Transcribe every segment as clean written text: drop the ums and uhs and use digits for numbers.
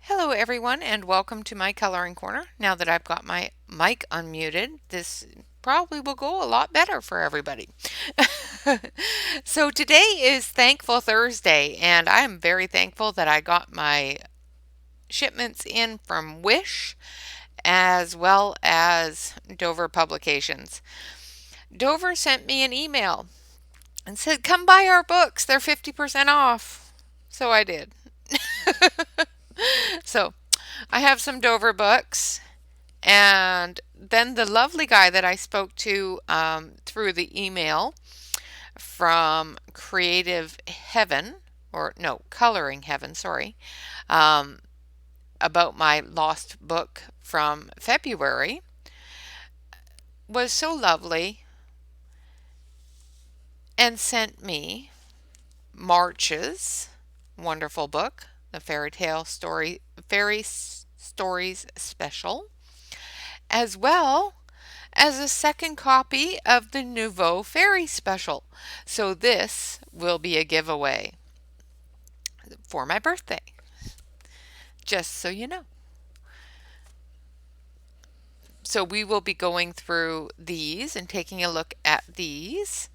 Hello everyone and welcome to my coloring corner. Now that I've got my mic unmuted, this probably will go a lot better for everybody. So today is Thankful Thursday and I'm very thankful that I got my shipments in from Wish as well as Dover Publications. Dover sent me an email and said, "Come buy our books, they're 50% off." So I did. So I have some Dover books. And then the lovely guy that I spoke to through the email from Creative Heaven, or no, Coloring Heaven, sorry, um, about my lost book from February was so lovely and sent me March's wonderful book, the Fairy Stories Special, as well as a second copy of the Nouveau Fairy Special. So this will be a giveaway for my birthday, just so you know. So we will be going through these and taking a look at these.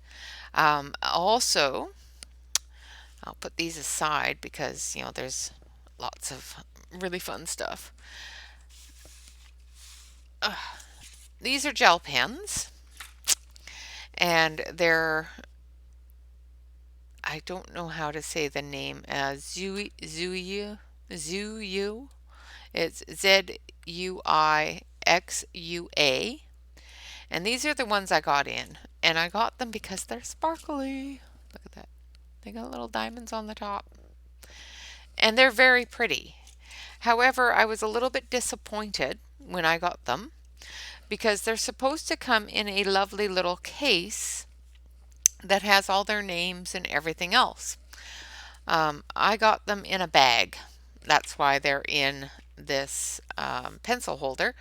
Also, I'll put these aside because, there's lots of really fun stuff. These are gel pens, and I don't know how to say the name, Zuyu. It's Zuixua. And these are the ones I got in. And I got them because they're sparkly. Look at that. They got little diamonds on the top. And they're very pretty. However, I was a little bit disappointed when I got them because they're supposed to come in a lovely little case that has all their names and everything else. I got them in a bag. That's why they're in this pencil holder,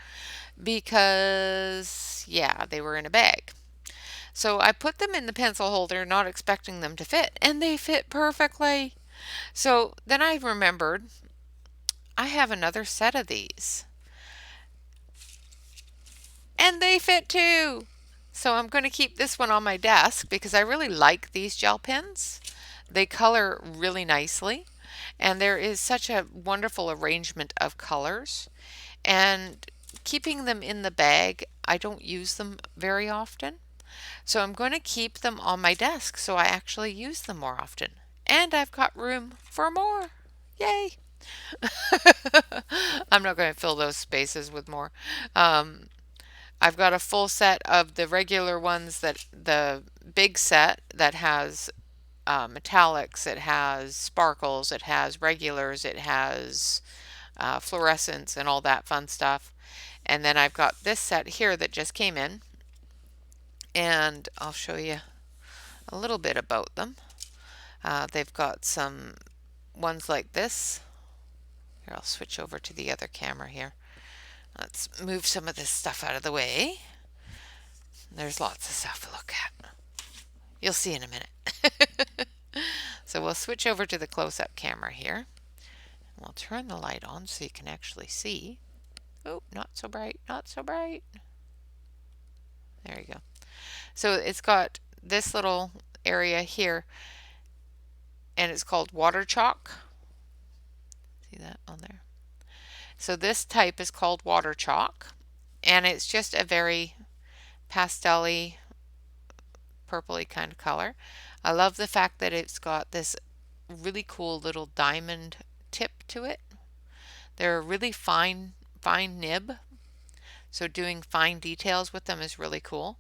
because yeah, they were in a bag. So I put them in the pencil holder not expecting them to fit, and they fit perfectly. So then I remembered I have another set of these and they fit too. So I'm going to keep this one on my desk because I really like these gel pens. They color really nicely, and there is such a wonderful arrangement of colors. And keeping them in the bag, I don't use them very often. So I'm going to keep them on my desk so I actually use them more often. And I've got room for more. Yay! I'm not going to fill those spaces with more. Um, I've got a full set of the regular ones, that the big set that has metallics, it has sparkles, it has regulars, it has fluorescence and all that fun stuff. And then I've got this set here that just came in, and I'll show you a little bit about them. They've got some ones like this. Here, I'll switch over to the other camera here. Let's move some of this stuff out of the way. There's lots of stuff to look at. You'll see in a minute. So we'll switch over to the close-up camera here. We'll turn the light on so you can actually see. Oh, not so bright, not so bright. There you go. So it's got this little area here, and it's called water chalk. See that on there? So this type is called water chalk, and it's just a very pastel-y, purpley kind of color. I love the fact that it's got this really cool little diamond tip to it. They're a really fine nib, so doing fine details with them is really cool.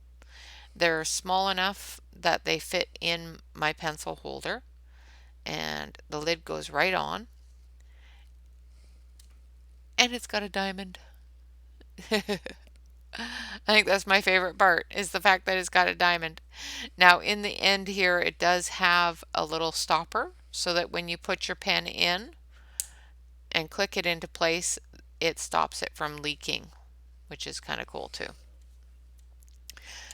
They're small enough that they fit in my pencil holder, and the lid goes right on, and it's got a diamond. I think that's my favorite part, is the fact that it's got a diamond. Now in the end here, it does have a little stopper so that when you put your pen in and click it into place, it stops it from leaking, which is kind of cool too.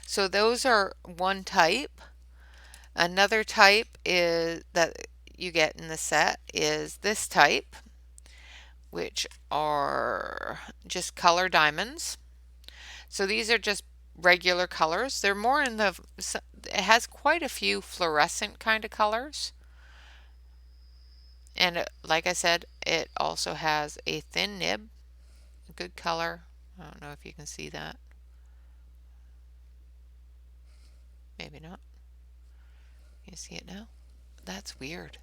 So those are one type. Another type is that you get in the set is this type, which are just color diamonds. So these are just regular colors. They're more in the, it has quite a few fluorescent kind of colors. And like I said, it also has a thin nib, a good color. I don't know if you can see that. Maybe not. You see it now? That's weird.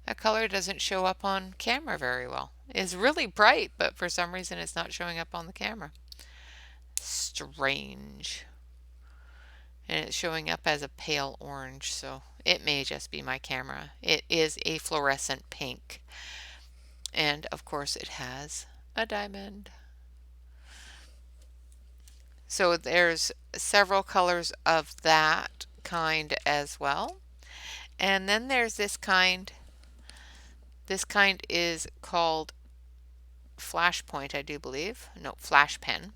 That color doesn't show up on camera very well. It's really bright, but for some reason it's not showing up on the camera. Strange. And it's showing up as a pale orange, so it may just be my camera. It is a fluorescent pink. And of course it has a diamond. So there's several colors of that kind as well. And then there's this kind. This kind is called Flashpoint, I do believe. No, Flash Pen.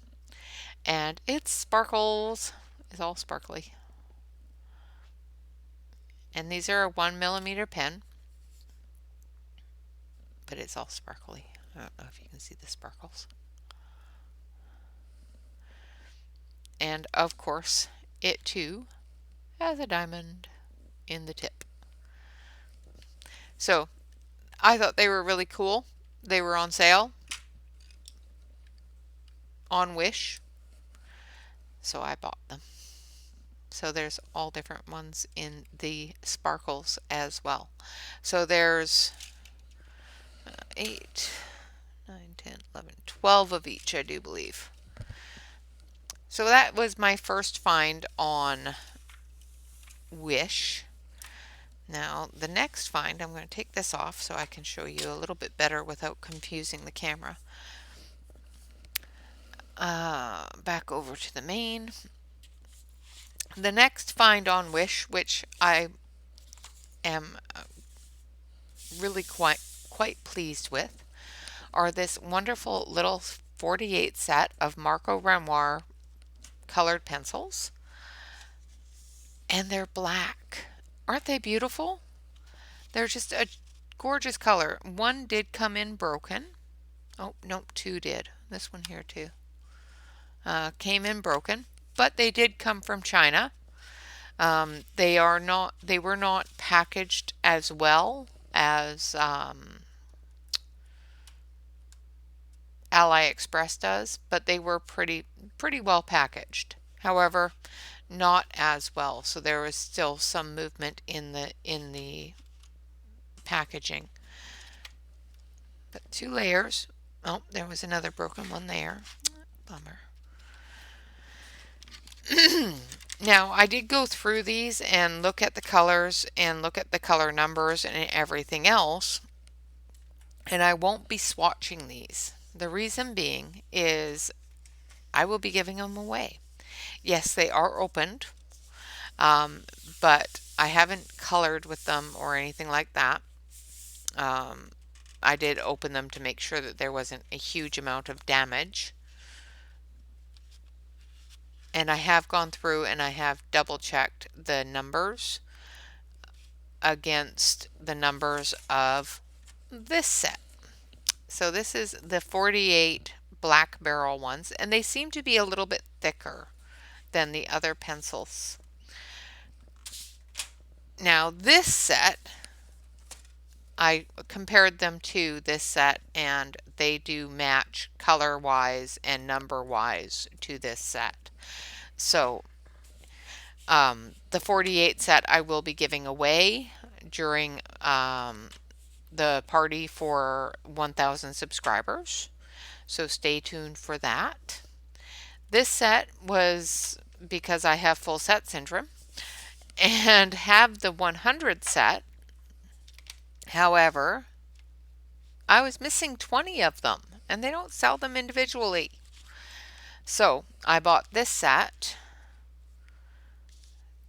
And it sparkles. It's all sparkly. And these are a 1mm pen. But it's all sparkly. I don't know if you can see the sparkles. And of course, it too has a diamond in the tip. So I thought they were really cool. They were on sale on Wish, so I bought them. So there's all different ones in the sparkles as well. So there's 8, 9, 10, 11, 12 of each, I do believe. So that was my first find on Wish. Now the next find, I'm going to take this off so I can show you a little bit better without confusing the camera. Back over to the main. The next find on Wish, which I am really quite pleased with, are this wonderful little 48 set of Marco Renoir colored pencils. And they're black. Aren't they beautiful? They're just a gorgeous color. One did come in broken. Oh, nope, two did. This one here too. Came in broken, but they did come from China. They were not packaged as well as AliExpress does, but they were pretty well packaged. However, not as well, so there was still some movement in the packaging. But 2 layers. Oh, there was another broken one there. Bummer. Now, I did go through these and look at the colors and look at the color numbers and everything else, and I won't be swatching these. The reason being is I will be giving them away. Yes, they are opened, but I haven't colored with them or anything like that. I did open them to make sure that there wasn't a huge amount of damage. And I have gone through and I have double checked the numbers against the numbers of this set. So this is the 48 black barrel ones, and they seem to be a little bit thicker than the other pencils. Now this set, I compared them to this set, and they do match color-wise and number-wise to this set. So the 48 set I will be giving away during the party for 1,000 subscribers. So stay tuned for that. This set was because I have full set syndrome and have the 100 set. However, I was missing 20 of them, and they don't sell them individually. So I bought this set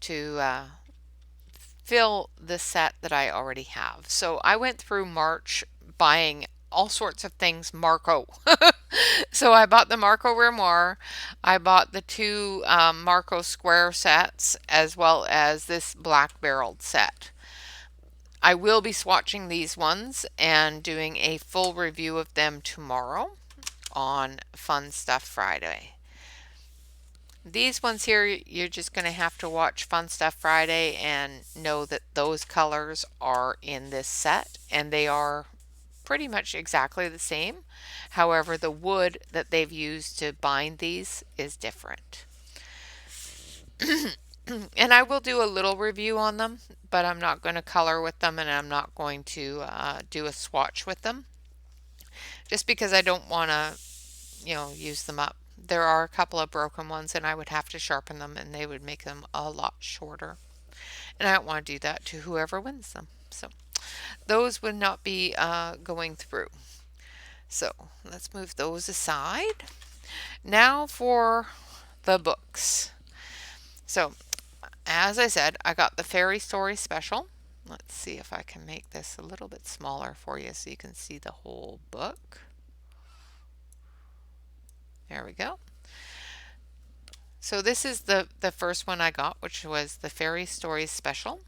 to fill the set that I already have. So I went through March buying all sorts of things Marco. So I bought the Marco Renoir. I bought the 2 Marco square sets, as well as this black barreled set. I will be swatching these ones and doing a full review of them tomorrow on Fun Stuff Friday. These ones here, you're just going to have to watch Fun Stuff Friday and know that those colors are in this set, and they are pretty much exactly the same. However, the wood that they've used to bind these is different. And I will do a little review on them, but I'm not going to color with them, and I'm not going to do a swatch with them, just because I don't want to, use them up. There are a couple of broken ones, and I would have to sharpen them, and they would make them a lot shorter. And I don't want to do that to whoever wins them. So those would not be going through. So let's move those aside. Now for the books. So as I said, I got the Fairy Story Special. Let's see if I can make this a little bit smaller for you so you can see the whole book. There we go. So this is the first one I got, which was the Fairy Stories Special.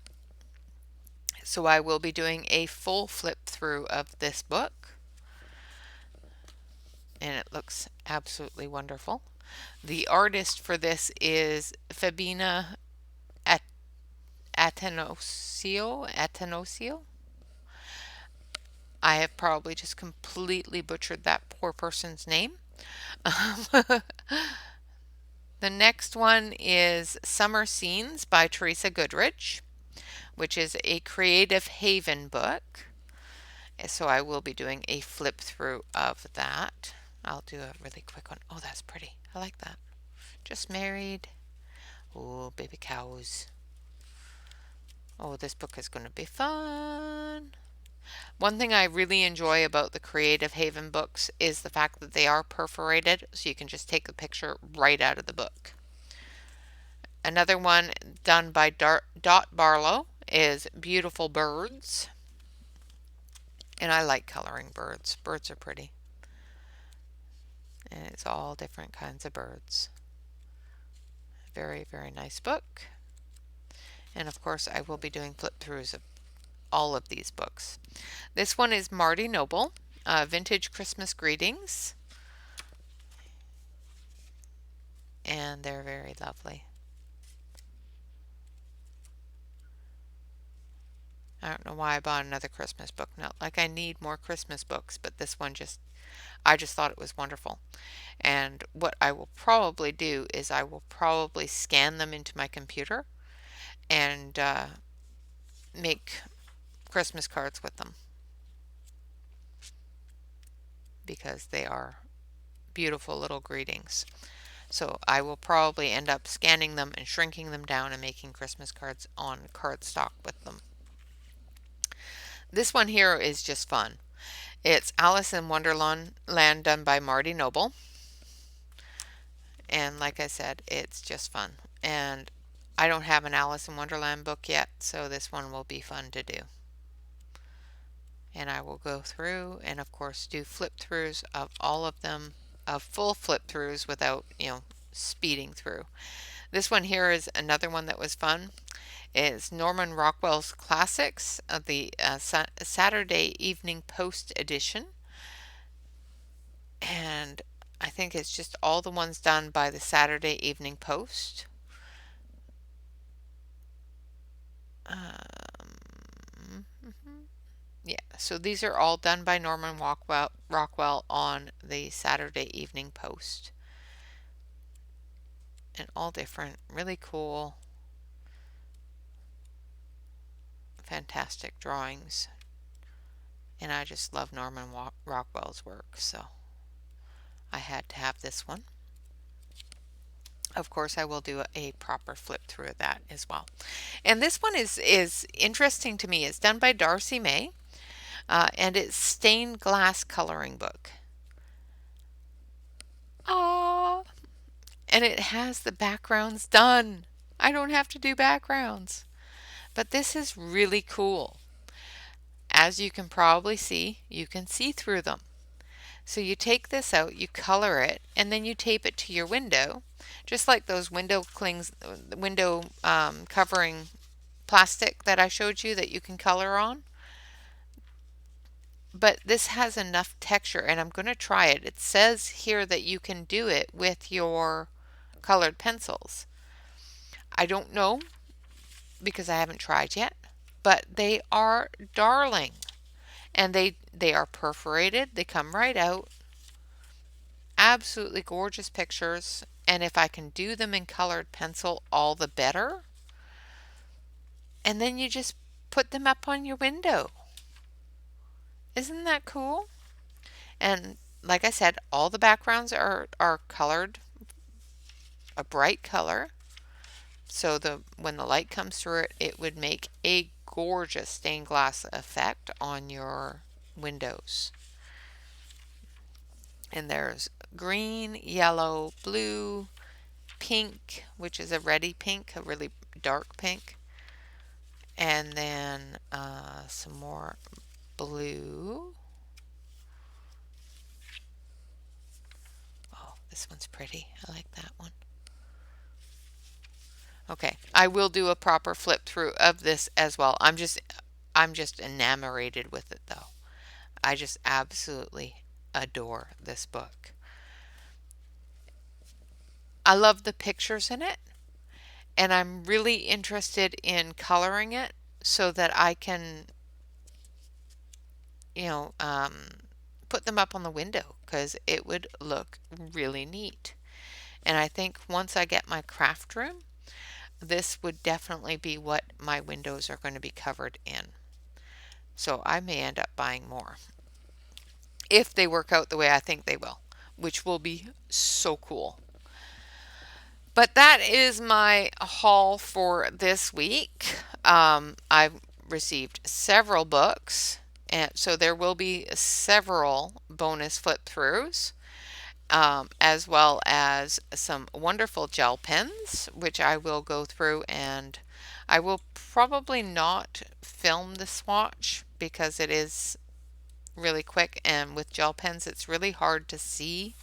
So I will be doing a full flip through of this book. And it looks absolutely wonderful. The artist for this is Fabina Atenosio. I have probably just completely butchered that poor person's name. The next one is Summer Scenes by Teresa Goodrich, which is a Creative Haven book. So I will be doing a flip through of that. I'll do a really quick one. Oh, that's pretty. I like that. Just married. Oh, baby cows. Oh, this book is going to be fun. One thing I really enjoy about the Creative Haven books is the fact that they are perforated, so you can just take the picture right out of the book. Another one done by Dot Barlow is Beautiful Birds. And I like coloring birds. Birds are pretty. And it's all different kinds of birds. Very, very nice book. And of course, I will be doing flip throughs of all of these books. This one is Marty Noble, Vintage Christmas Greetings. And they're very lovely. I don't know why I bought another Christmas book. Not like I need more Christmas books, but this one I just thought it was wonderful. And what I will probably do is I will probably scan them into my computer and make Christmas cards with them, because they are beautiful little greetings. So I will probably end up scanning them and shrinking them down and making Christmas cards on cardstock with them. This one here is just fun. It's Alice in Wonderland done by Marty Noble. And like I said, it's just fun. And I don't have an Alice in Wonderland book yet, so this one will be fun to do. And I will go through and of course do flip throughs of all of them, of full flip throughs without, speeding through. This one here is another one that was fun. It's Norman Rockwell's Classics of the Saturday Evening Post edition. And I think it's just all the ones done by the Saturday Evening Post. Yeah, so these are all done by Norman Rockwell on the Saturday Evening Post. And all different, really cool, fantastic drawings. And I just love Norman Rockwell's work, so I had to have this one. Of course, I will do a proper flip through of that as well. And this one is interesting to me. It's done by Darcy May, and it's Stained Glass Coloring Book. Ah, and it has the backgrounds done. I don't have to do backgrounds. But this is really cool. As you can probably see, you can see through them. So you take this out, you color it, and then you tape it to your window, just like those window covering plastic that I showed you that you can color on. But this has enough texture, and I'm going to try it. It says here that you can do it with your colored pencils. I don't know because I haven't tried yet, but they are darling. And they are perforated. They come right out. Absolutely gorgeous pictures. And if I can do them in colored pencil, all the better. And then you just put them up on your window. Isn't that cool? And like I said, all the backgrounds are colored a bright color. So when the light comes through it, it would make a gorgeous stained glass effect on your windows. And there's green, yellow, blue, pink, which is a reddy pink, a really dark pink. And then some more blue. Oh, this one's pretty. I like that one. Okay, I will do a proper flip through of this as well. I'm just enamored with it though. I just absolutely adore this book. I love the pictures in it, and I'm really interested in coloring it so that I can, you know, put them up on the window because it would look really neat. And I think once I get my craft room, this would definitely be what my windows are going to be covered in. So I may end up buying more if they work out the way I think they will, which will be so cool. But that is my haul for this week. I've received several books, and so there will be several bonus flip throughs, as well as some wonderful gel pens, which I will go through, and I will probably not film the swatch because it is really quick, and with gel pens it's really hard to see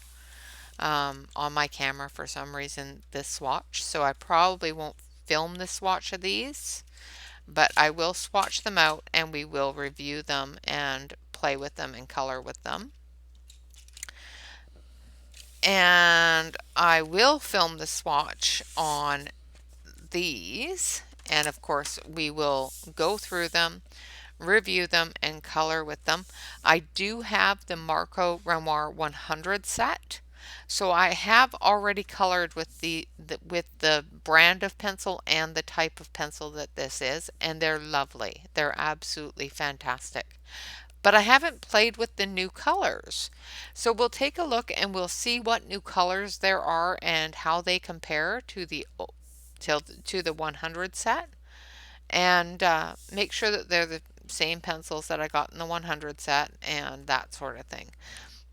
on my camera for some reason this swatch, so I probably won't film the swatch of these, but I will swatch them out and we will review them and play with them and color with them. And I will film the swatch on these, and of course we will go through them, review them, and color with them. I do have the Marco Renoir 100 set, so I have already colored with with the brand of pencil and the type of pencil that this is, and they're lovely. They're absolutely fantastic. But I haven't played with the new colors. So we'll take a look and we'll see what new colors there are and how they compare to the 100 set, and make sure that they're the same pencils that I got in the 100 set and that sort of thing.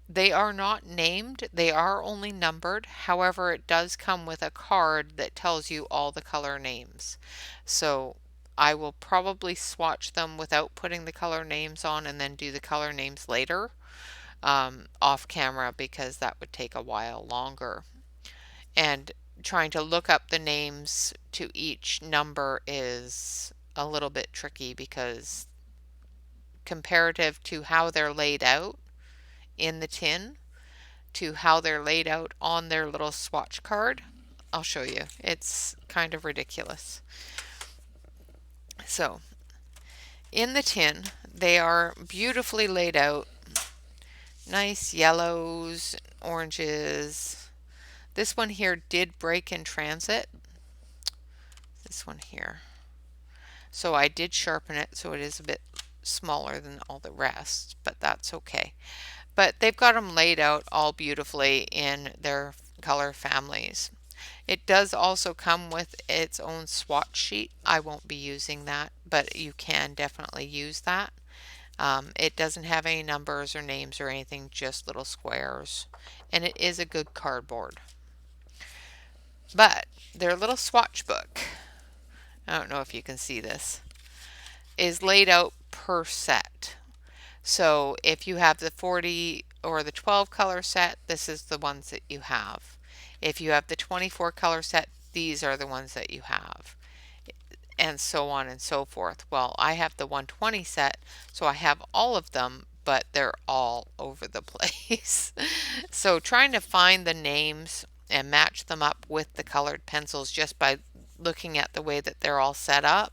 They are not named, they are only numbered. However, it does come with a card that tells you all the color names. So I will probably swatch them without putting the color names on and then do the color names later off camera because that would take a while longer. And trying to look up the names to each number is a little bit tricky because comparative to how they're laid out in the tin to how they're laid out on their little swatch card, I'll show you. It's kind of ridiculous. So in the tin, they are beautifully laid out. Nice yellows, oranges. This one here did break in transit. This one here. So I did sharpen it, so it is a bit smaller than all the rest, but that's okay. But they've got them laid out all beautifully in their color families. It does also come with its own swatch sheet. I won't be using that, but you can definitely use that. It doesn't have any numbers or names or anything, just little squares. And it is a good cardboard. But their little swatch book, I don't know if you can see this, is laid out per set. So if you have the 40 or the 12 color set, this is the ones that you have. If you have the 24 color set, these are the ones that you have. and so on and so forth. Well, I have the 120 set, so I have all of them, but they're all over the place. So trying to find the names and match them up with the colored pencils just by looking at the way that they're all set up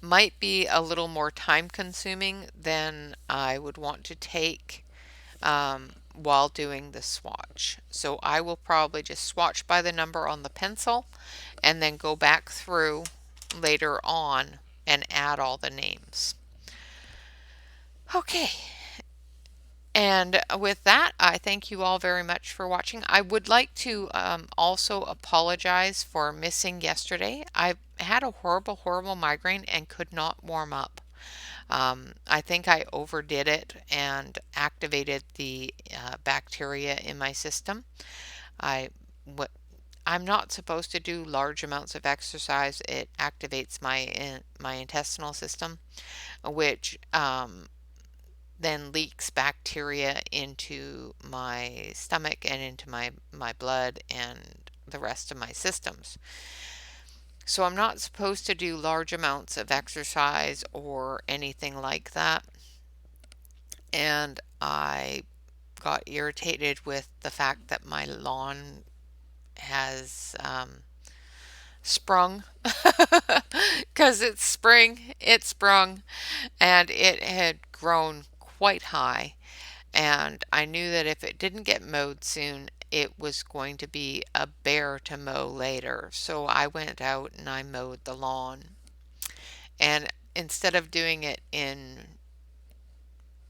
might be a little more time consuming than I would want to take while doing the swatch. So I will probably just swatch by the number on the pencil and then go back through later on and add all the names. Okay. And with that, I thank you all very much for watching. I would like to also apologize for missing yesterday. I had a horrible, horrible migraine and could not warm up. I think I overdid it and activated the bacteria in my system. I what I'm not supposed to do large amounts of exercise. It activates my intestinal system, which then leaks bacteria into my stomach and into my blood and the rest of my systems. So I'm not supposed to do large amounts of exercise or anything like that. And I got irritated with the fact that my lawn has sprung because it's spring, it sprung, and it had grown quite high. And I knew that if it didn't get mowed soon, it was going to be a bear to mow later. So I went out and I mowed the lawn. And instead of doing it in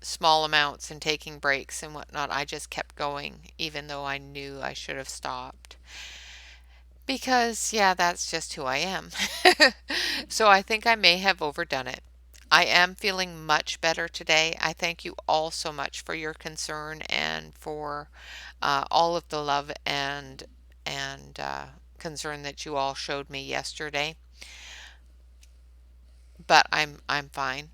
small amounts and taking breaks and whatnot, I just kept going, even though I knew I should have stopped. Because, yeah, that's just who I am. So I think I may have overdone it. I am feeling much better today. I thank you all so much for your concern and for all of the love and concern that you all showed me yesterday. But I'm fine.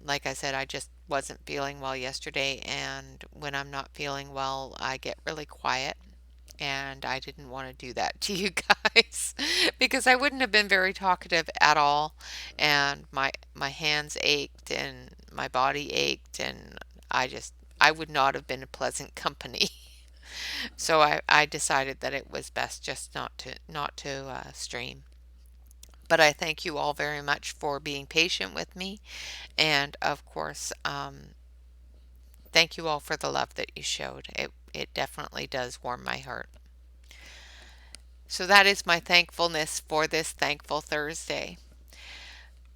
Like I said, I just wasn't feeling well yesterday, and when I'm not feeling well, I get really quiet. And I didn't want to do that to you guys because I wouldn't have been very talkative at all, and my hands ached and my body ached, and I would not have been a pleasant company. So I decided that it was best just not to stream. But I thank you all very much for being patient with me, and of course, thank you all for the love that you showed. It definitely does warm my heart. So that is my thankfulness for this Thankful Thursday.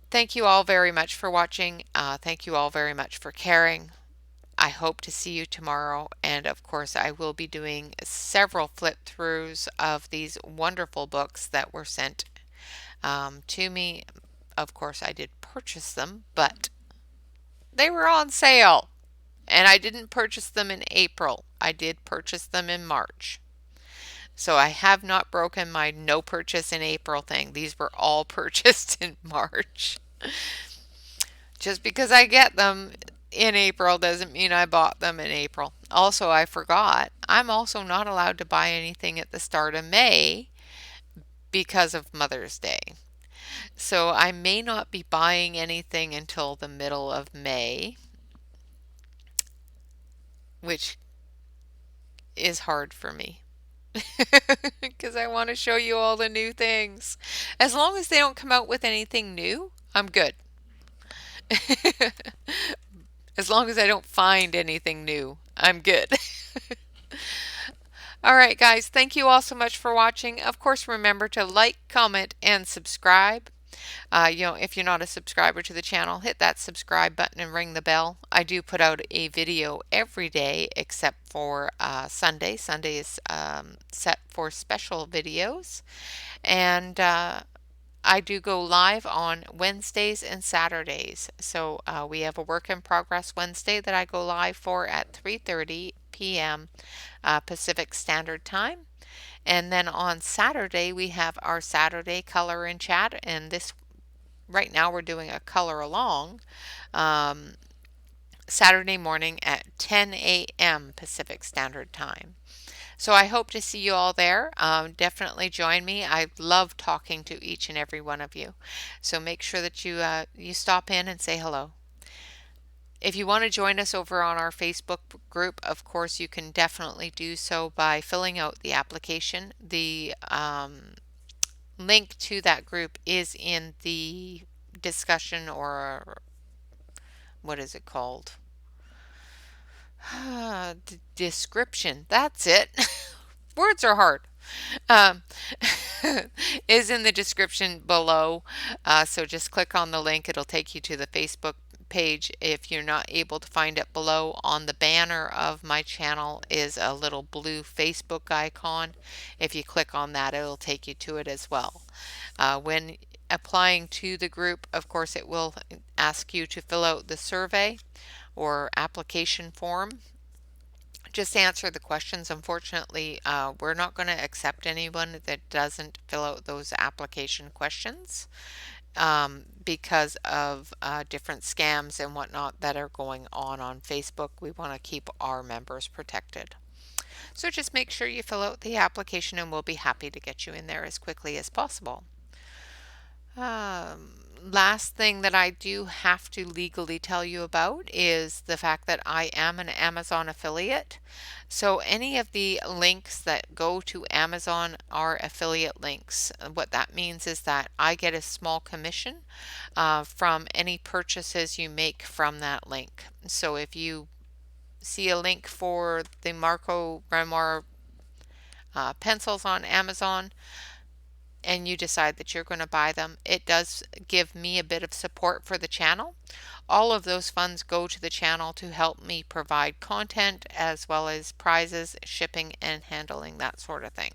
Thank you all very much for watching. Thank you all very much for caring. I hope to see you tomorrow. And of course, I will be doing several flip throughs of these wonderful books that were sent to me. Of course, I did purchase them, but they were on sale. And I didn't purchase them in April. I did purchase them in March. So I have not broken my no purchase in April thing. These were all purchased in March. Just because I get them in April doesn't mean I bought them in April. Also, I forgot, I'm also not allowed to buy anything at the start of May because of Mother's Day. So I may not be buying anything until the middle of May, which is hard for me. Because I want to show you all the new things. As long as they don't come out with anything new, I'm good. As long as I don't find anything new, I'm good. All right, guys, thank you all so much for watching. Of course, remember to like, comment, and subscribe. If you're not a subscriber to the channel, hit that subscribe button and ring the bell. I do put out a video every day except for Sunday. Sunday is set for special videos. And I do go live on Wednesdays and Saturdays. So we have a work in progress Wednesday that I go live for at 3:30 p.m. Pacific Standard Time. And then on Saturday, we have our Saturday color and chat. And this right now we're doing a color along Saturday morning at 10 a.m. Pacific Standard Time. So I hope to see you all there. Definitely join me. I love talking to each and every one of you. So make sure that you stop in and say hello. If you want to join us over on our Facebook group, of course, you can definitely do so by filling out the application. The link to that group is in the discussion, or what is it called? Description. That's it. Words are hard. Um, is in the description below. So just click on the link. It'll take you to the Facebook page. If you're not able to find it below, on the banner of my channel is a little blue Facebook icon. If you click on that, it'll take you to it as well. When applying to the group, of course, it will ask you to fill out the survey or application form. Just answer the questions. Unfortunately, we're not going to accept anyone that doesn't fill out those application questions, because of different scams and whatnot that are going on Facebook. We want to keep our members protected. So just make sure you fill out the application and we'll be happy to get you in there as quickly as possible. Last thing that I do have to legally tell you about is the fact that I am an Amazon affiliate. So any of the links that go to Amazon are affiliate links. What that means is that I get a small commission from any purchases you make from that link. So if you see a link for the Marco Grimoire pencils on Amazon, and you decide that you're going to buy them, it does give me a bit of support for the channel. All of those funds go to the channel to help me provide content as well as prizes, shipping, and handling, that sort of thing.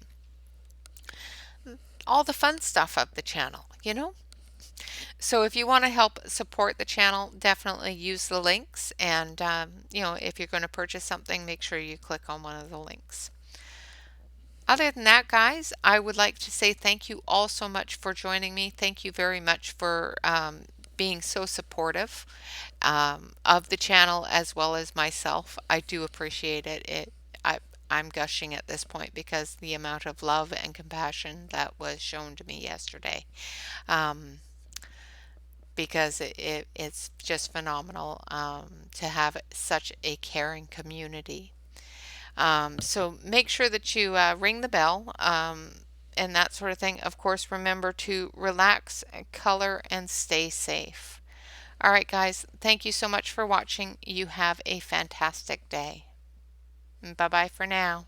All the fun stuff of the channel. So if you want to help support the channel, definitely use the links. And, if you're going to purchase something, make sure you click on one of the links. Other than that, guys, I would like to say thank you all so much for joining me. Thank you very much for being so supportive of the channel as well as myself. I do appreciate it. I, I'm gushing at this point because the amount of love and compassion that was shown to me yesterday. Um, because it's just phenomenal to have such a caring community. So make sure that you ring the bell and that sort of thing. Of course, remember to relax, color, and stay safe. All right, guys, thank you so much for watching. You have a fantastic day. Bye bye for now.